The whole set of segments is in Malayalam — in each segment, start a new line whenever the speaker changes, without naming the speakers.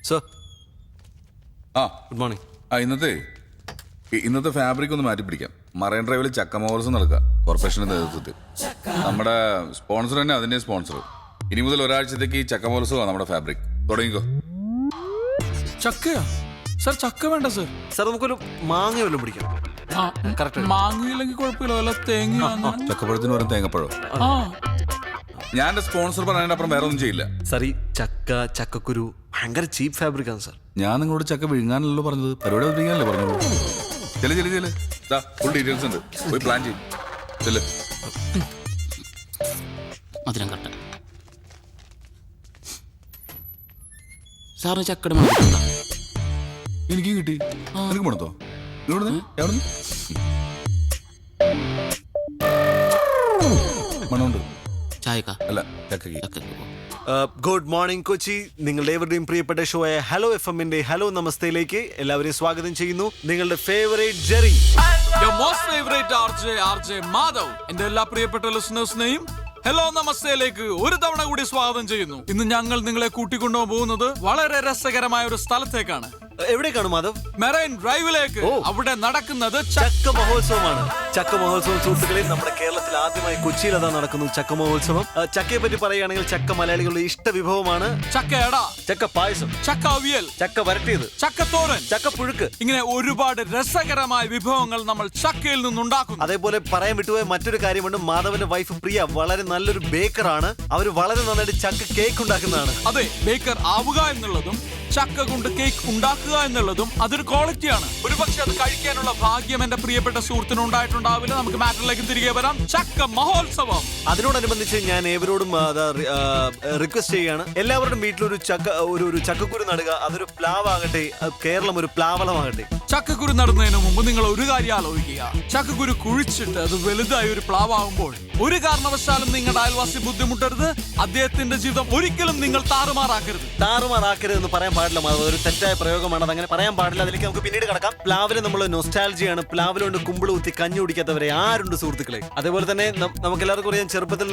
സർ.
ആ
ഗുഡ് മോർണിംഗ്.
ഇന്നത്തെ ഫാബ്രിക് ഒന്ന് മാറ്റി പിടിക്കാം. മറൈൻ ഡ്രൈവിൽ ചക്ക മഹോത്സവം നടക്കുക കോർപ്പറേഷന്റെ നേതൃത്വത്തിൽ. നമ്മുടെ സ്പോൺസർ തന്നെ അതിന്റെ സ്പോൺസർ. ഇനി മുതൽ ഒരാഴ്ചത്തേക്ക് ഈ ചക്ക മഹോത്സവമാണ് നമ്മുടെ ഫാബ്രിക്. തുടങ്ങിക്കോ.
ചക്കയാ സർ? ചക്ക വേണ്ട സർ.
സർ നമുക്കൊരു മാങ്ങ വല്ലതും പിടിക്കാം.
മാങ്ങയില്ലെങ്കിൽ കുഴപ്പമില്ല, വല്ല തേങ്ങ.
ചക്കപ്പഴത്തിന് പറയും തേങ്ങപ്പഴം. ഞാൻ എന്റെ സ്പോൺസർ പറയുന്നതിന്റെ അപ്പുറം വേറെ ഒന്നും ചെയ്യില്ല.
സർ ഈ ചക്കക്കുരു ഭയങ്കര ചീപ്പ് ഫാബ്രിക് ആണ് സർ.
ഞാൻ നിങ്ങളോട് ചക്ക വിഴുങ്ങാനല്ലോ പറഞ്ഞത്, പരിപാടി അവതരിപ്പിക്കാനല്ലേ പറഞ്ഞത്. ചെല് ഫുൾ ഡീറ്റെയിൽസ് ഉണ്ട്, പോയി പ്ലാൻ ചെയ്യും. ചെല്.
മധുരം കട്ട സാറിന് ചക്കട മണ
എനിക്ക് കിട്ടി. എനിക്ക് മണത്തോ? മണമുണ്ട്.
ചായക്ക
അല്ല ചക്കയ്ക്ക്.
Good morning Kochi. നിങ്ങളുടെ ഏവരുടെയും പ്രിയപ്പെട്ട ഷോ ആയ ഹലോ FM-ന്റെ ഹലോ നമസ്തയിലേക്ക് എല്ലാവരെയും സ്വാഗതം ചെയ്യുന്നു. നിങ്ങളുടെ ഫേവറേറ്റ് ജെറി,
RJ മാധവ്, എന്റെ എല്ലാ പ്രിയപ്പെട്ട ലിസണേഴ്സിനെയും ഹലോ നമസ്തയിലേക്ക് ഒരു തവണ കൂടി സ്വാഗതം ചെയ്യുന്നു. ഇന്ന് ഞങ്ങൾ നിങ്ങളെ കൂട്ടിക്കൊണ്ടു പോകുന്നത് വളരെ രസകരമായ ഒരു സ്ഥലത്തേക്കാണ്.
എവിടേക്കാണ് മാധവ്?
മെറൈൻ ഡ്രൈവിലേക്ക്. അവിടെ നടക്കുന്നത്
ചക്ക മഹോത്സവമാണ്. ചക്ക മഹോത്സവം സുഹൃത്തുക്കളെ, നമ്മുടെ കേരളത്തിൽ ആദ്യമായി കൊച്ചിയിൽ അതാ നടക്കുന്നു ചക്ക മഹോത്സവം. ചക്കയെ പറ്റി പറയുകയാണെങ്കിൽ ചക്ക മലയാളികളുടെ ഇഷ്ട വിഭവമാണ്.
ചക്കയട,
ചക്ക പായസം,
ചക്ക അവിയൽ,
ചക്ക വരട്ടിയത്,
ചക്കത്തോരൻ,
ചക്ക പുഴുക്ക്,
ഇങ്ങനെ ഒരുപാട് രസകരമായ വിഭവങ്ങൾ നമ്മൾ ചക്കയിൽ നിന്നുണ്ടാക്കുന്നു.
അതേപോലെ പറയാൻ വിട്ടുപോയ മറ്റൊരു കാര്യമുണ്ട്. മാധവന്റെ വൈഫ് പ്രിയ വളരെ നല്ലൊരു ബേക്കറാണ്. അവര് വളരെ നന്നായിട്ട് ചക്ക കേക്ക് ഉണ്ടാക്കുന്നതാണ്.
അതെ, ബേക്കർ ആവുക എന്നുള്ളതും ചക്ക കൊണ്ട് കേക്ക് ഉണ്ടാക്കുക എന്നുള്ളതും അതൊരു ക്വാളിറ്റിയാണ്. ഒരുപക്ഷെ അത് കഴിക്കാനുള്ള ഭാഗ്യം എന്റെ പ്രിയപ്പെട്ട സുഹൃത്തിന് ഉണ്ടായിട്ടുണ്ടാവില്ല. നമുക്ക് മാറ്ററിലേക്ക് തിരികെ വരാം. ചക്ക മഹോത്സവം.
അതിനോടനുബന്ധിച്ച് ഞാൻ ഏവരോടും റിക്വസ്റ്റ് ചെയ്യുകയാണ്, എല്ലാവരുടെയും വീട്ടിലൊരു ഒരു ചക്കക്കുരു നടുക. അതൊരു പ്ലാവാകട്ടെ, കേരളം ഒരു പ്ലാവളമാകട്ടെ.
ചക്കക്കുരു നടുന്നതിന് മുമ്പ് നിങ്ങൾ ഒരു കാര്യം ആലോചിക്കുക. ചക്കക്കുരു കുഴിച്ചിട്ട് അത് വലുതായി ഒരു പ്ലാവാകുമ്പോൾ ഒരു കാരണവശാലും നിങ്ങളുടെ അയൽവാസി ബുദ്ധിമുട്ടരുത്. അദ്ദേഹത്തിന്റെ ജീവിതം ഒരിക്കലും നിങ്ങൾ താറുമാറാക്കരുത്
എന്ന് പറയാൻ പാടില്ല. ഒരു തെറ്റായ പ്രയോഗമാണ്, അതങ്ങനെ പറയാൻ പാടില്ല. അതിലേക്ക് നമുക്ക് പിന്നീട് കടക്കാം. പ്ലാവില് നമ്മൾ നൊസ്റ്റാൾജിയാണ്. പ്ലാവില് കൊണ്ട് കുമ്പിള് കുത്തി കഞ്ഞി കുടിക്കാത്തവരെ ആരുണ്ട് സുഹൃത്തുക്കളെ? അതേപോലെ തന്നെ നമുക്ക് എല്ലാവർക്കും അറിയാം, ചെറുപ്പത്തിൽ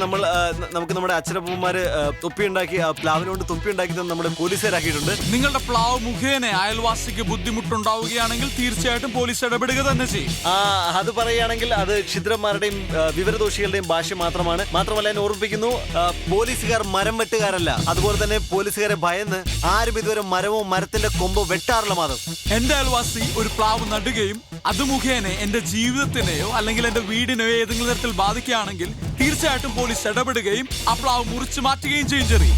നമുക്ക് നമ്മുടെ അച്ഛനപ്പന്മാര് തൊപ്പി ഉണ്ടാക്കി, പ്ലാവിനെ കൊണ്ട് തൊപ്പി ഉണ്ടാക്കി നമ്മുടെ പോലീസുകാരാക്കിയിട്ടുണ്ട്.
നിങ്ങളുടെ പ്ലാവ് മുഖേന അയൽവാസിക്ക് ബുദ്ധിമുട്ടുണ്ടാവുകയാണെങ്കിൽ തീർച്ചയായിട്ടും പോലീസ് ഇടപെടുക തന്നെ ചെയ്യും.
അത് പറയുകയാണെങ്കിൽ അത് ക്ഷുദ്രന്മാരുടെയും വിവരദോഷികളുടെയും ഭാഷ മാത്രമാണ്. മാത്രമല്ല ഞാൻ ഓർമ്മിപ്പിക്കുന്നു, പോലീസുകാർ മരം വെട്ടുകാരല്ല. അതുപോലെ തന്നെ പോലീസുകാരെ ഭയന്ന് ആരും ഇതുവരെ മരമോ മരത്തിന്റെ കൊമ്പോ വെട്ടാറില്ല മാധവ്.
എന്റെ അയൽവാസി ഒരു പ്ലാവ് നടുകയും അത് മുഖേന എന്റെ ജീവിതത്തിനെയോ അല്ലെങ്കിൽ എന്റെ വീടിനെയോ ഏതെങ്കിലും തരത്തിൽ ബാധിക്കുകയാണെങ്കിൽ തീർച്ചയായിട്ടും പോലീസ് ഇടപെടുകയും ആ പ്ലാവ് മുറിച്ചു മാറ്റുകയും ചെയ്യും. ചെറിയ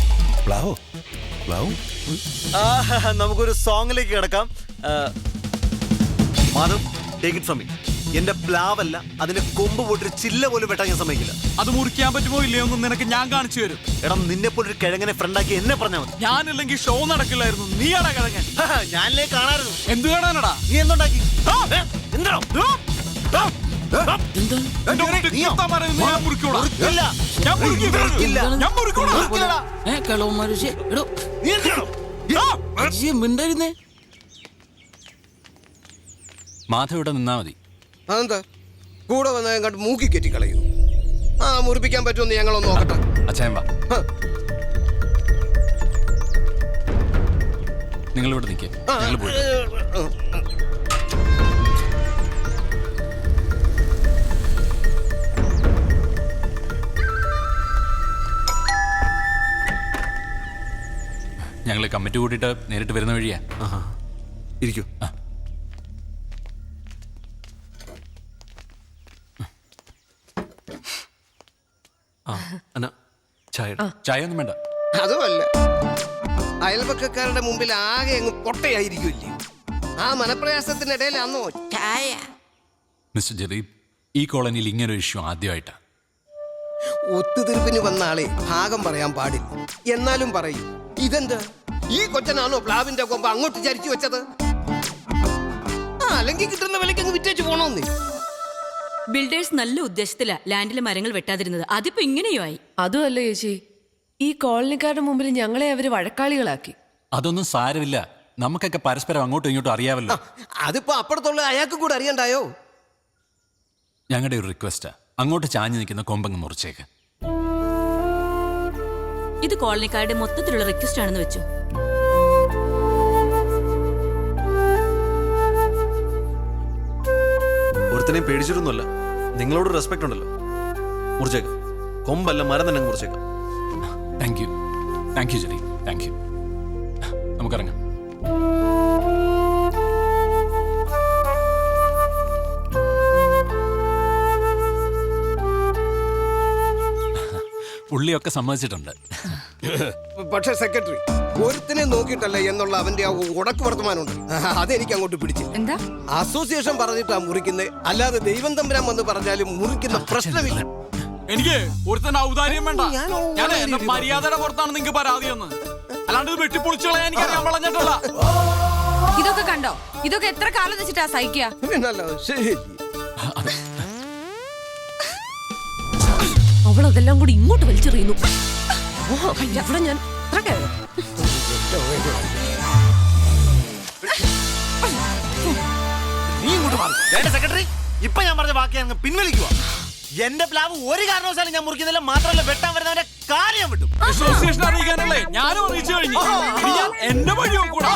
നമുക്കൊരു സോങ്ങിലേക്ക് കിടക്കാം. Madhav, take it from me. എന്റെ പ്ലാവല്ല, അതിന്റെ കൊമ്പ് പോട്ടൊരു ചില്ല പോലും വെട്ടാൻ ഞാൻ സമ്മതിക്കില്ല.
അത് മുറിക്കാൻ പറ്റുമോ ഇല്ലയോ എന്ന് നിനക്ക് ഞാൻ കാണിച്ചു തരും.
എടാ, നിന്നെ പോലൊരു കിഴങ്ങനെ ഫ്രണ്ടാക്കി എന്നെ പറഞ്ഞാൽ മതി.
ഞാനില്ലെങ്കിൽ ഷോ നടക്കില്ലായിരുന്നു. നീയാടാ കിഴങ്ങൻ.
ഞാനല്ലേ കാണാറുണ്ട്.
എന്ത് കാണാനാടാ?
നീ എന്തുണ്ടാക്കി?
മിണ്ടായിരുന്നേ.
മാധവ് ഇവിടെ നിന്നാ മതി.
അതെന്താ കൂടെ വന്ന കണ്ട് മൂക്കി കെറ്റി കളയൂ? മുറിപ്പിക്കാൻ പറ്റുമെന്ന് ഞങ്ങളൊന്ന് നോക്കട്ടെ.
അച്ഛൻ വാ, നിങ്ങളിവിടെ നിൽക്കേ. ഞങ്ങൾ പോയി. ഞങ്ങൾ കമ്മിറ്റി കൂട്ടിയിട്ട് നേരിട്ട് വരുന്ന വഴിയാ.
ഇരിക്കൂ.
ചായ ഒന്നും വേണ്ട.
അതുമല്ല, അയൽപക്കക്കാരുടെ മുമ്പിൽ ആകെ അങ്ങ് പൊട്ടയായിരിക്കുമല്ലേ? ആ മനപ്രയാസത്തിനിടയിൽ അന്നോ ചായ.
മിസ്റ്റർ ജെറി, ഈ കോളനിയിൽ ഇങ്ങനെ ഒരു ഇഷ്യൂ ആദ്യമായിട്ടാ.
ഒത്തുതീർപ്പിന് വന്ന ആളെ ഭാഗം പറയാൻ പാടില്ല. എന്നാലും പറയും, ഇതെന്താ ഈ കൊച്ചനാണോ പ്ലാവിന്റെ കൊമ്പ് അങ്ങോട്ട് ചരിച്ചു വെച്ചത്? അല്ലെങ്കിൽ കിട്ടുന്ന വിലക്ക് അങ്ങ് വിറ്റേച്ച് പോണോന്ന്.
ബിൽഡേഴ്സ് നല്ല ഉദ്ദേശത്തിലാ ലാൻഡിലെ മരങ്ങൾ വെട്ടാതിരുന്നത്. അതിപ്പോ ഇങ്ങനെയോ ആയി.
അതുമല്ല ചേച്ചി, ഈ കോളനിക്കാരുടെ മുമ്പിൽ ഞങ്ങളെ അവര് വഴക്കാളികളാക്കി.
അതൊന്നും സാരമില്ല, നമുക്കൊക്കെ പരസ്പരം അങ്ങോട്ടും ഇങ്ങോട്ടും അറിയാമല്ലോ.
അതിപ്പോ അപ്പുറത്തുള്ള അയാൾക്ക് കൂടെ അറിയണ്ടായോ?
ഞങ്ങളുടെ ഒരു റിക്വസ്റ്റാ, അങ്ങോട്ട് ചാഞ്ഞു നിൽക്കുന്ന കൊമ്പങ്ങ് മുറിച്ചേക്ക്.
ഇത് കോളനിക്കാരുടെ മൊത്തത്തിലുള്ള റിക്വസ്റ്റ് ആണെന്ന് വെച്ചു.
ഒരുത്തനെയും പേടിച്ചിട്ടൊന്നുമല്ല. നിങ്ങളോട് റെസ്പെക്ട് ഉണ്ടല്ലോ. മുറിച്ചേക്കാം. കൊമ്പല്ല, മരം തന്നെ മുറിച്ചേക്കാം.
Thank you Jerry, thank you. നമുക്കിറങ്ങാം. പുള്ളിയൊക്കെ സമ്മതിച്ചിട്ടുണ്ട്.
പക്ഷെ സെക്രട്ടറി, ഒരുത്തിനെ നോക്കിയിട്ടല്ല എന്നുള്ള അവന്റെ ആ ഉടക്ക് വർത്തമാനമുണ്ട്, അതെനിക്ക് അങ്ങോട്ട് പിടിച്ചില്ല.
എന്താ
അസോസിയേഷൻ പറഞ്ഞിട്ടാ മുറിക്കുന്നത്, അല്ലാതെ ദൈവം തമ്പുരാൻ വന്ന് പറഞ്ഞാലും മുറിക്കുന്ന പ്രശ്നമില്ല.
എനിക്ക് ഒരുത്തൻ ഔദാര്യം വേണ്ട. ഞാൻ എന്റെ മര്യാദയുടെ പുറത്താണ് നിങ്ങൾക്ക് പരാതി എന്ന്, അല്ലാണ്ട് വെട്ടിപ്പൊളിച്ചോളാൻ എനിക്കറിയാൻ വളഞ്ഞിട്ടുള്ള.
ഇതൊക്കെ കണ്ടോ? ഇതൊക്കെ എത്ര കാലം വെച്ചിട്ടാ സഹിക്കുക?
പിന്നല്ല, ശരി.
അവളതെല്ലാം കൂടി ഇങ്ങോട്ട് വലിച്ചെറിയുന്നു. അവിടെ ഞാൻ
നീ ഇങ്ങോട്ട് മാറി. സെക്രട്ടറി, ഇപ്പൊ ഞാൻ പറഞ്ഞ ബാക്കി അങ്ങ് പിൻവലിക്കുക. എന്റെ പ്ലാവ് ഒരു കാരണവശാലും ഞാൻ മുറിക്കുന്നില്ല. മാത്രമല്ല, വെട്ടാൻ വരുന്നവന്റെ കാര്യം വിട്ടും.
അസോസിയേഷൻ അറിയിക്കാനല്ലേ ഞാനും അറിയിച്ചു കഴിഞ്ഞു. ഇനി ഞാൻ എന്റെ വഴി നോക്കൂടാ.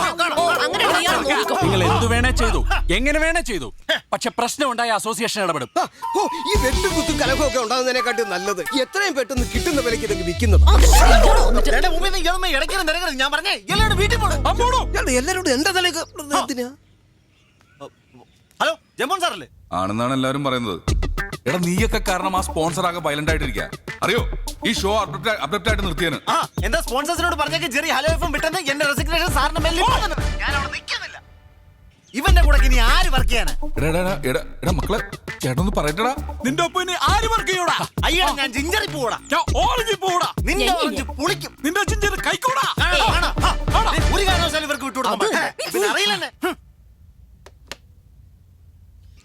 നിങ്ങൾ എന്തു വേണേ ചെയ്തു, എങ്ങനെ വേണേ ചെയ്തു. പക്ഷെ പ്രശ്നം ഉണ്ടായ അസോസിയേഷൻ ഇടപെടും.
ഈ വെട്ടും കുത്തും കലഹമൊക്കെ ഉണ്ടാകുന്നതിനെക്കാട്ടും നല്ലത് എത്രയും പെട്ടെന്ന് കിട്ടുന്ന വിലയ്ക്ക് ഇതൊക്കെ വിൽക്കുന്നത്.
ഞാൻ പറഞ്ഞേ എല്ലാവരും വീട്ടിൽ പോണം.
എല്ലാരോടും എന്റെ തലേക്ക് എന്തിനാ?
ഹലോ, ജമ്പോൺ സാറല്ലേ?
ആണെന്നാണ് എല്ലാവരും പറയുന്നത്. എടാ, നീയൊക്കെ കാരണം ആ സ്പോൺസർ ആകെ വയലന്റ് ആയിട്ടിരിക്കുക. അറിയോ, ഈ ഷോ അബ്രപ്റ്റ് ആയിട്ട് നിർത്തിയാണ്.
എന്താ സ്പോൺസേഴ്സിനോട് പറഞ്ഞേക്ക് ജെറി ഹലോ എഫും വിട്ടെന്ന് എന്റെ റെസിഗ്നേഷൻ സാറിന് മേലിൽ ഞാൻ അവിടെ നിൽക്കുന്നില്ല. ഇവന്റെ കൂടെ ഇനി ആര് വർക്ക് ചെയ്യാനാ?
എടാ മക്കളെ, ചേട്ടനൊന്ന് പറയട്ടടാ.
നിന്റെ ഒപ്പം ഇനി ആര് വർക്ക് ചെയ്യൂടാ?
അയ്യോ, ഞാൻ ജിഞ്ചറി പോടാ.
ഞാൻ ഓറഞ്ച് പോടാ.
നിന്റെ ഓറഞ്ച് പുളിക്കും.
നിന്റെ ജിഞ്ചർ കൈക്കൂടാ.
ഒരു കാരണവശാലും ഇവർക്ക് വിട്ടുകൊടുക്കാൻ പിന്നെ അറിയില്ലെന്നെ.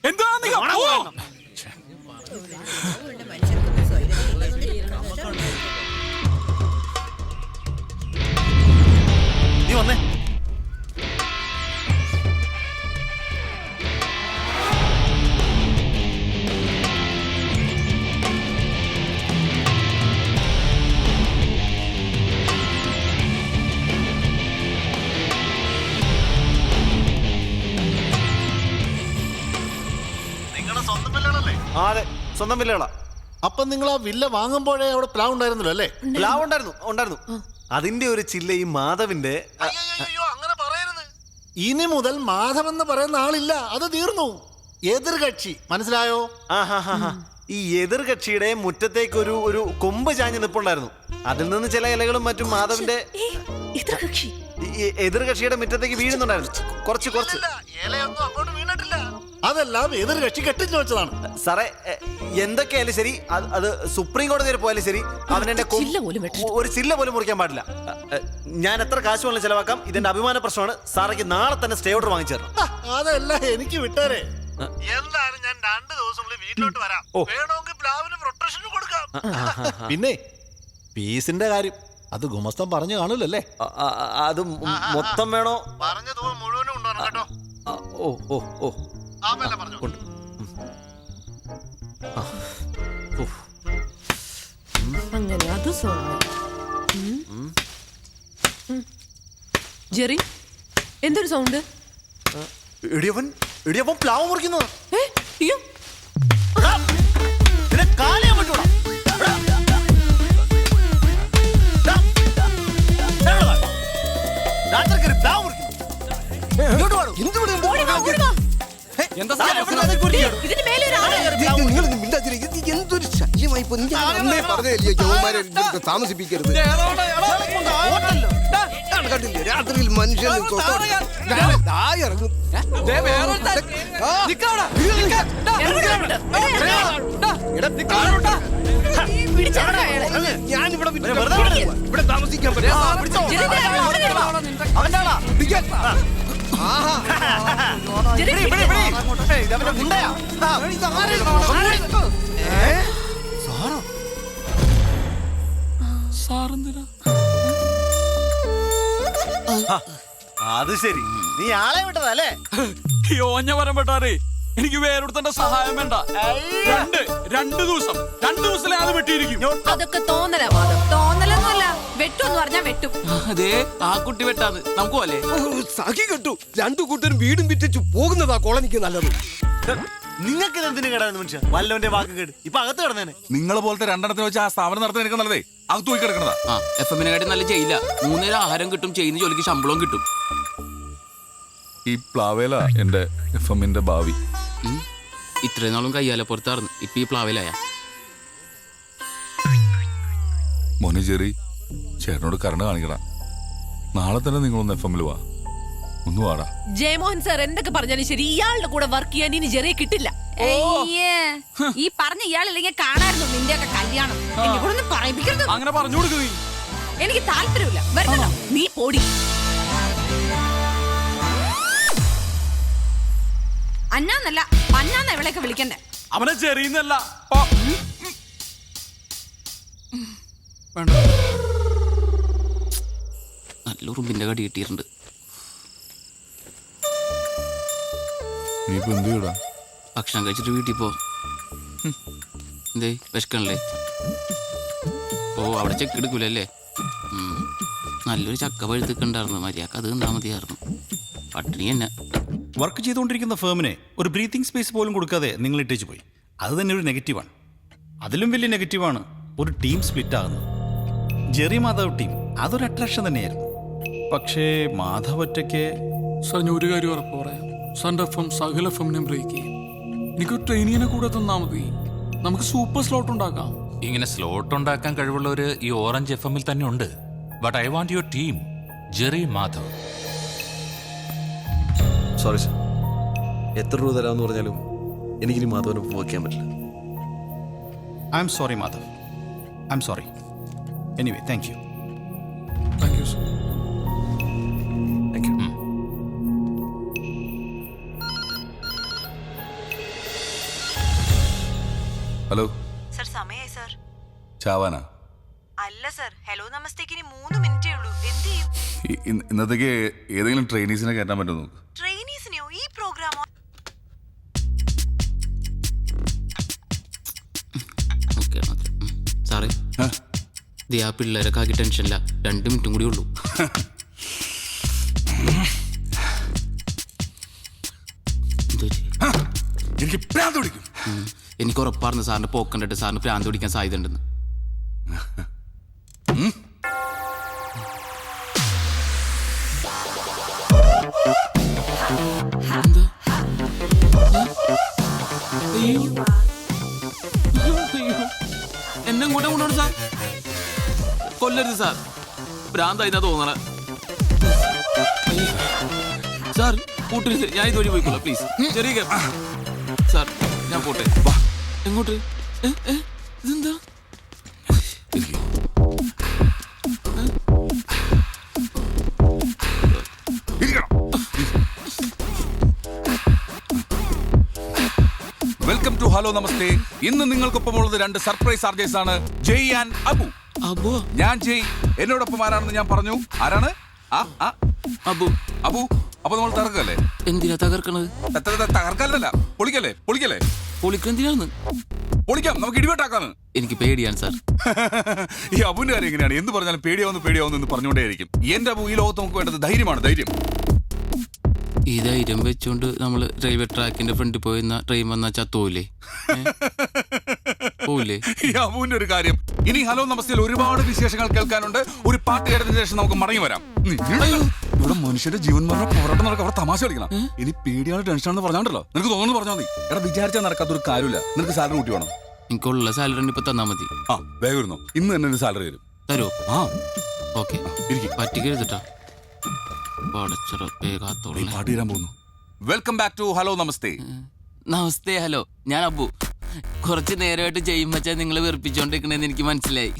എന്താ
നീ വന്നേ. അതെ, സ്വന്തം വില്ലകളാ.
അപ്പൊ നിങ്ങൾ ആ വില്ല വാങ്ങുമ്പോഴേ അവിടെ പ്ലാവ് ഉണ്ടായിരുന്നല്ലോ അല്ലേ?
പ്ലാവ് ഉണ്ടായിരുന്നു. അതിന്റെ ഒരു ചില്ല ഈ മാധവിന്റെ.
അങ്ങനെ പറയരുത്. ഇനി മുതൽ മാധവ് എന്ന് പറയുന്ന ആളില്ല, അത് തീർന്നു. എതിർകക്ഷി, മനസ്സിലായോ?
ഈ എതിർകക്ഷിയുടെ മുറ്റത്തേക്ക് ഒരു കൊമ്പ് ചാഞ്ഞ് നിപ്പുണ്ടായിരുന്നു. അതിൽ നിന്ന് ചില ഇലകളും മറ്റും മാധവിന്റെ എതിർകക്ഷിയുടെ മുറ്റത്തേക്ക് വീഴുന്നുണ്ടായിരുന്നു. കുറച്ച്
ഇലയൊന്നും അങ്ങോട്ട് വീണിട്ടില്ല. അതെല്ലാം എതിർകക്ഷി കെട്ടിച്ചു വെച്ചതാണ്.
സാറേ, എന്തൊക്കെയായാലും ശരി, അത് സുപ്രീം കോടതി വരെ പോയാലും ശരി, അവനെ ഒരു ചില്ല പോലും മുറിക്കാൻ പാടില്ല. ഞാൻ എത്ര കാശ് വേണം ചെലവാക്കാം. ഇതിന്റെ അഭിമാന പ്രശ്നമാണ്. സാറേക്ക് നാളെ തന്നെ സ്റ്റേ ഓർഡർ വാങ്ങിച്ചു തരണം.
അതല്ല, എനിക്ക് വിട്ടേരെ. എന്തായാലും ഞാൻ 2 ദിവസത്തിനുള്ളിൽ വീട്ടിലോട്ട് വരാം. വേണമെങ്കിൽ പ്ലാവിന് പ്രൊട്ടക്ഷൻ കൊടുക്കാം. പിന്നെ പീസിന്റെ കാര്യം അത് ഗുമസ്തം പറഞ്ഞു കാണൂലല്ലേ?
അത് മൊത്തം വേണോ?
പറഞ്ഞ തുക മുഴുവനും ഉണ്ടോ കേട്ടോ?
അങ്ങനെ അത് ജെറി, എന്തൊരു സൗണ്ട്?
ഇടിയപ്പം പ്ലാവ് മുറിക്കുന്നത്.
എന്തൊരു ശല്യമായി താമസിപ്പിക്കരുത്. കണ്ടില്ലേ, രാത്രിയിൽ മനുഷ്യൻ ഇറങ്ങും. ഞാനിവിടെ ഇവിടെ താമസിക്കാൻ
അത് ശരി, നീ ആളെ വിട്ടതല്ലേ?
യോഞ്ഞ വരംപെട്ടാറേ, എനിക്ക് വേറൊരുത്തന്റെ സഹായം വേണ്ട. 2 ദിവസത്തിലെ അത് വെട്ടിയിരിക്കും.
അതൊക്കെ തോന്നലൊന്നുമല്ല. വെട്ടുമെന്ന് പറഞ്ഞാ വെട്ടും.
അതെ, ആ കുട്ടി വെട്ടാത് നമുക്ക് പോലെ
സഖി കെട്ടു. 2 കൂട്ടരും വീടും വിറ്റിച്ചു പോകുന്നതാ കോളനിക്ക് നല്ലത്.
നിങ്ങൾക്ക് എന്തിനു കേടാന്ന് മനുഷ്യ വല്ലവന്റെ വാക്ക് കേട് ഇപ്പൊ അകത്ത് കിടന്നേനെ.
നിങ്ങളെ പോലത്തെ രണ്ടെണ്ണത്തിന് വെച്ച് ആ സ്ഥാപനം നടത്താൻ എനിക്ക് നല്ലതേ അകത്ത് പോയി കിടക്കണതാ.
ആ FM-നെ കാട്ടി നല്ല ചെയ്യില്ല. 3 നേരം ആഹാരം കിട്ടും, ചെയ്യുന്ന ജോലിക്ക് ശമ്പളവും കിട്ടും.
ഈ പ്ലാവേല എന്റെ FM-ന്റെ ഭാവി.
ഇത്രയും നാളും കയ്യാലെ പുറത്താർന്ന്, ഇപ്പൊ ഈ പ്ലാവിലായ.
മോനെ ജെറി, ചേട്ടനോട് കരുണ കാണിക്കണം. നാളെ തന്നെ നിങ്ങളൊന്ന് FM-ൽ വാ. ഒന്ന് വാടാ.
ജയമോഹൻ സാർ എന്തൊക്കെ പറഞ്ഞാലും ശരി, ഇയാളുടെ കൂടെ വർക്ക് ചെയ്യാൻ ഇനി ജെറിയെ കിട്ടില്ല.
ഈ പറഞ്ഞ ഇയാളില്ലെങ്കിൽ കാണായിരുന്നു നിന്റെ ഒക്കെ കല്യാണം. എന്നെ കൂടെ ഒന്നും പറയിപ്പിക്കരുത്.
അങ്ങനെ പറഞ്ഞു കൊടുക്കുക നീ.
എനിക്ക് താല്പര്യമില്ല. വരുന്നോ നീ പോടി. അന്നാന്നല്ല പന്നാന്ന ഇവളെയൊക്കെ വിളിക്കണ്ടേ.
അവനെ ചെറിയുന്നല്ല.
നല്ല ഉറുമ്പിന്റെ കടി കിട്ടിയിട്ടുണ്ട്.
നീ ഇപ്പൊ എന്ത് ചെയ്യടാ?
ഭക്ഷണം കഴിച്ചിട്ട് വീട്ടിൽ പോ. എന്തേ വിശക്കണല്ലേ? ഓ അവിടെ ചെക്ക് എടുക്കൂലല്ലേ? നല്ലൊരു ചക്ക പഴുത്തിട്ടുണ്ടായിരുന്നു. മര്യാദക്ക് അത് തിന്നാ മതിയായിരുന്നു. പട്ടിണി തന്നെ.
വർക്ക് ചെയ്തുകൊണ്ടിരിക്കുന്ന ഫേമിനെ ഒരു ബ്രീത്തിങ് സ്പേസ് പോലും കൊടുക്കാതെ നിങ്ങൾ ഇട്ടേച്ച് പോയി. അത് തന്നെ ഒരു നെഗറ്റീവാണ്. അതിലും വലിയ നെഗറ്റീവാണ് ഒരു ടീം സ്പ്ലിറ്റ് ആകുന്നത്. ജെറി മാധവ് ടീം അതൊരു അട്രാക്ഷൻ തന്നെയായിരുന്നു. പക്ഷേ മാധവ് ഒറ്റയ്ക്ക്
സാർ ഞാൻ ഒരു കാര്യം ഉറപ്പ് പറയാം. സാറിന്റെ FM സകല FM-നെ ബ്രേക്ക് ചെയ്യും. എനിക്കൊരു ട്രെയിനിങ്ങിനെ കൂടെ തന്നാ മതി. നമുക്ക് സൂപ്പർ സ്ലോട്ട് ഉണ്ടാക്കാം.
ഇങ്ങനെ സ്ലോട്ട് ഉണ്ടാക്കാൻ കഴിവുള്ളവര് ഈ ഓറഞ്ച് FM-ൽ തന്നെ ഉണ്ട്. But I want your team, Jerry Madhav.
Sorry sir, എത്ര രൂപ തരാമെന്ന് പറഞ്ഞാലും എനിക്കിനി മാധവനെ വയ്ക്കാൻ പറ്റില്ല.
I am sorry Madhav, I am sorry. Anyway thank you.
Thank you sir.
Thank you.
Hello
sir സമയായി സർ.
ചാവാനാ?
അല്ല സർ, ഹലോ നമസ്തേക്ക് ഇനി 3 മിനിറ്റേ ഉള്ളൂ. എന്ത് ചെയ്യും?
ഇന്നത്തേക്ക് ഏതെങ്കിലും ട്രെയിനീസിനെ കയറ്റാൻ പറ്റുമോ നോക്ക്.
ട്രെയിനീസിനെയോ? ഈ പ്രോഗ്രാമോ?
സാറേ ദേ ആ പിള്ളേരൊക്കെ ആക്കി ടെൻഷനില്ല. 2 മിനിറ്റും കൂടി ഉള്ളൂ.
എനിക്ക് ഭ്രാന്ത് പിടിക്കും.
എനിക്ക് ഉറപ്പായിരുന്നു സാറിന്റെ പോക്ക് കണ്ടിട്ട് സാറിന് ഭ്രാന്ത് പിടിക്കാൻ സാധ്യത ഉണ്ടെന്ന്. എന്നെ ഇങ്ങോട്ട് കൊണ്ടുപോകണം സാർ. കൊല്ലരുത് സാർ, ഭ്രാന്തായിന്നാ തോന്നണ. സാർ കൂട്ടരുത്, ഞാൻ ഇതുവഴി പോയിക്കോളാം പ്ലീസ്. ചെറിയ സാർ ഞാൻ പോട്ടെ. എങ്ങോട്ട്? ഇതെന്താ?
വെൽക്കം ടു ഹലോ നമസ്തേ. ഇന്ന് നിങ്ങൾക്കൊപ്പം ഉള്ളത് 2 സർപ്രൈസ് ആർജേഴ്സ് ആണ്, ജയ് ആൻഡ് അബു.
അബു?
ഞാൻ ജയ്. എന്നോടൊപ്പം ആരാണെന്ന് ഞാൻ പറഞ്ഞു. ആരാണ്?
അബു.
അബു. അപ്പൊ നമ്മൾ തകർക്കല്ലേ?
എന്തിനാ തകർക്കണത്?
തകർക്കല്ല, പൊളിക്കല്ലേ? പൊളിക്കല്ലേ?
പൊളിക്കെന്തിനാന്ന്?
പൊളിക്കാം, നമുക്ക് ഇടിവെട്ടാക്കാന്ന്.
എനിക്ക് പേടിയാണ് സാർ.
ഈ അബുവിന്റെ കാര്യം എങ്ങനെയാണ്? എന്ത് പറഞ്ഞാലും പേടിയാവുന്നു എന്ന് പറഞ്ഞുകൊണ്ടേയിരിക്കും. എന്റെ അബു, ഈ ലോകത്ത് നമുക്ക് വേണ്ടത് ധൈര്യമാണ്. ധൈര്യം.
ഈ ധൈര്യം വെച്ചോണ്ട് നമ്മള് റെയിൽവേ ട്രാക്കിന്റെ ഫ്രണ്ടിൽ പോയിരുന്ന ട്രെയിൻ വന്നാ ചത്തോലേ? പോവില്ലേ?
ഈ അബുവിന്റെ ഒരു കാര്യം. ഇനി ഹലോ നമസ്തേയിൽ ഒരുപാട് വിശേഷങ്ങൾ കേൾക്കാനുണ്ട്. ഒരു പാട്ട് കേട്ടതിന് ശേഷം നമുക്ക് മടങ്ങി വരാം. ഇവിടെ മനുഷ്യന്റെ ജീവൻ മരണ പോരാട്ടം നടക്കുക. അവിടെ തമാശ കളിക്കണം. ഇനി പേടിയാണ് ടെൻഷനാണെന്ന് പറഞ്ഞാണ്ടല്ലോ, നിനക്ക് തോന്നുന്നു പറഞ്ഞാൽ മതി. എടാ വിചാരിച്ചാൽ നടക്കാത്തൊരു കാര്യമില്ല. നിനക്ക് സാലറി കൂട്ടി വേണം.
എനിക്കുള്ള സാലറി ഇപ്പൊ തന്നാ മതി.
വേഗം ഇരുന്നോ. ഇന്ന് തന്നെ ഒരു സാലറി തരും.
തരുമോ? ഓക്കെ.
ഇരിക്കും.
പറ്റിക്കരുതട്ടാ.
പാട്ട് തീരാൻ പോകുന്നു. Welcome back to hello namaste.
Namaste. Hello, ഞാൻ അബു. കുറച്ച് നേരമായിട്ട് ചെയ്യുമ്പച്ചാ നിങ്ങൾ വെറുപ്പിച്ചോണ്ടിരിക്കണേന്ന് എനിക്ക് മനസ്സിലായി.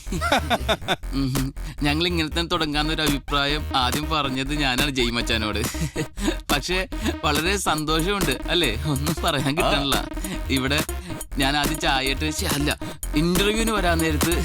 ഞങ്ങൾ ഇങ്ങനെ തന്നെ തുടങ്ങാന്നൊരു അഭിപ്രായം ആദ്യം പറഞ്ഞത് ഞാനാണ് ജയ്മച്ചാനോട്. പക്ഷെ വളരെ സന്തോഷമുണ്ട് അല്ലേ, ഒന്നും പറയാൻ കിട്ടണില്ല. ഇവിടെ ഞാൻ ആദ്യം ചായയിട്ട് അല്ല ഇന്റർവ്യൂവിന് വരാൻ നേരത്ത്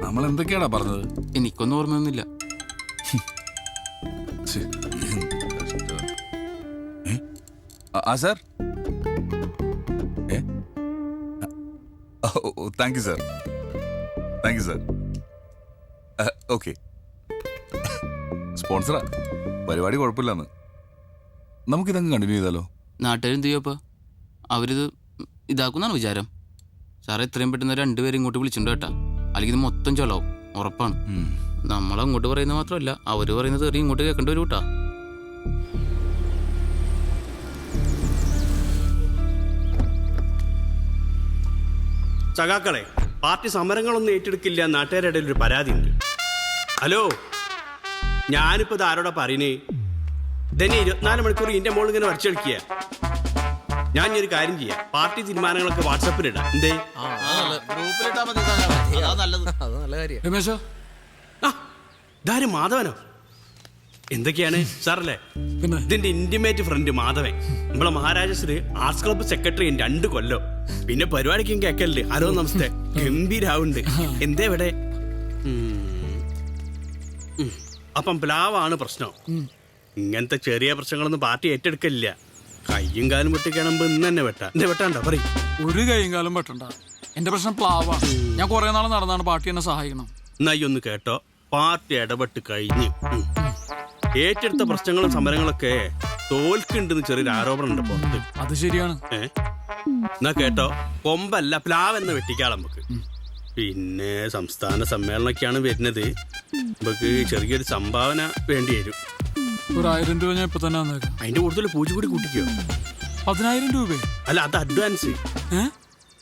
നമ്മൾ എന്തൊക്കെയാടാ പറഞ്ഞത്?
എനിക്കൊന്നും ഓർമ്മയൊന്നുമില്ല.
Sir thank you sir thank you sir okay സ്പോൺസറാ പരിപാടി കുഴപ്പമില്ലെന്ന് നമുക്കിതങ്ങ് കണ്ടിന്യൂ ചെയ്താലോ?
നാട്ടുകാരെന്ത് ചെയ്യപ്പോ? അവരിത് ഇതാക്കുന്നാണ് വിചാരം. സാറേ എത്രയും പെട്ടെന്ന് രണ്ടുപേരും ഇങ്ങോട്ട് വിളിച്ചിട്ടുണ്ട് കേട്ടാ, അല്ലെങ്കിൽ ഇത് മൊത്തം ചൊലാവും ഉറപ്പാണ്. നമ്മളങ്ങോട്ട് പറയുന്നത് മാത്രമല്ല അവര് പറയുന്നത് എറിയും ഇങ്ങോട്ട് കേൾക്കേണ്ടി വരും കേട്ടാ.
സഖാക്കളെ, പാർട്ടി സമരങ്ങളൊന്നും ഏറ്റെടുക്കില്ല നാട്ടുകാരുടെ ഇടയിൽ ഒരു പരാതിയുണ്ട്. ഹലോ, ഞാനിപ്പോ ഇത് ആരോടാ പറയുന്നേ? ഇതന്നെ 24 മണിക്കൂർ ഇതിന്റെ മോൾ ഇങ്ങനെ വരച്ചെടുക്കുക. ഞാൻ ഒരു കാര്യം ചെയ്യാം, പാർട്ടി തീരുമാനങ്ങളൊക്കെ വാട്സപ്പിലിടാം. എന്തേ?
രമേശോ,
ഇതാര് മാധവനോ? എന്തൊക്കെയാണ് സാറല്ലേ?
പിന്നെ?
ഇതിന്റെ ഇന്റിമേറ്റ് ഫ്രണ്ട് മാധവൻ, നമ്മളെ മഹാരാജശ്രീ ആർട്സ് ക്ലബ്ബ് സെക്രട്ടറി 2 കൊല്ലം. പിന്നെ പരിപാടിക്കും കേക്കല്ലേ. ഹലോ നമസ്തേ, ഗംഭീരാവുണ്ട്. എന്തേ ഇവിടെ? അപ്പം പ്ലാവാണ് പ്രശ്നം. ഇങ്ങനത്തെ ചെറിയ പ്രശ്നങ്ങളൊന്നും പാർട്ടി ഏറ്റെടുക്കില്ല. കയ്യും കാലും വെട്ടിക്കാണുമ്പോ ഇന്ന് തന്നെ വെട്ടാ. എന്റെ വെട്ടാണ്ടോ പറയും?
ഒരു കൈയും കാലം വെട്ടണ്ട. എന്റെ പ്രശ്നം പ്ലാവാണ്. ഞാൻ കുറെ നാൾ നടന്നാണ് പാർട്ടി എന്നെ സഹായിക്കണം.
എന്നായി ഒന്ന് കേട്ടോ, പാർട്ടി ഇടപെട്ട് കഴിഞ്ഞ് ഏറ്റെടുത്ത പ്രശ്നങ്ങളും സമരങ്ങളൊക്കെ തോൽക്കുണ്ടെന്ന് ചെറിയൊരു ആരോപണം ഉണ്ട് പുറത്ത്.
അത് ശരിയാണ്.
എന്നാ കേട്ടോ, കൊമ്പല്ല പ്ലാവെന്ന് വെട്ടിക്കാളെ നമുക്ക്. പിന്നെ സംസ്ഥാന സമ്മേളനമൊക്കെയാണ് വരുന്നത്. നമുക്ക് ചെറിയൊരു സംഭാവന വേണ്ടി വരും.
ഒരു 1000 രൂപ ഞാൻ ഇപ്പൊ തന്നെ വന്നേക്കാം.
അതിന്റെ കൂടുതൽ പൂജ കൂടി കൂട്ടിക്കോ.
10,000 രൂപ?
അല്ല, അത് അഡ്വാൻസ്.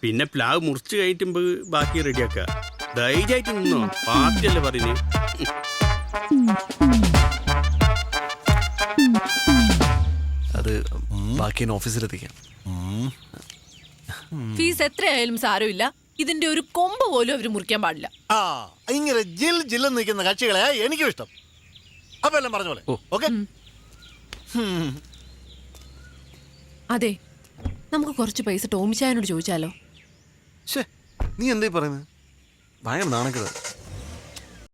പിന്നെ പ്ലാവ് മുറിച്ച് കഴിഞ്ഞിട്ട് ബാക്കി റെഡിയാക്ക. ധൈര്യമായിട്ട് നിന്നോ, പാർട്ടിയല്ലേ പറയുന്നത്.
അത് ബാക്കി ഓഫീസിലെത്തിക്കാം.
ഫീസ് എത്രയായാലും സാരമില്ല, ഇതിന്റെ ഒരു കൊമ്പ് പോലും അവര് മുറിക്കാൻ പാടില്ല.
ഇങ്ങനെ ജില്ലെന്ന് നിൽക്കുന്ന കക്ഷികളെ എനിക്കും ഇഷ്ടം. അപ്പൊ എല്ലാം പറഞ്ഞ പോലെ ഓക്കെ.
അതെ, നമുക്ക് കുറച്ച് പൈസ ടോമിച്ചായനോട് ചോദിച്ചാലോ?
നീ എന്തായി പറയുന്നത്? ഭയങ്കര നാണക്കേട്.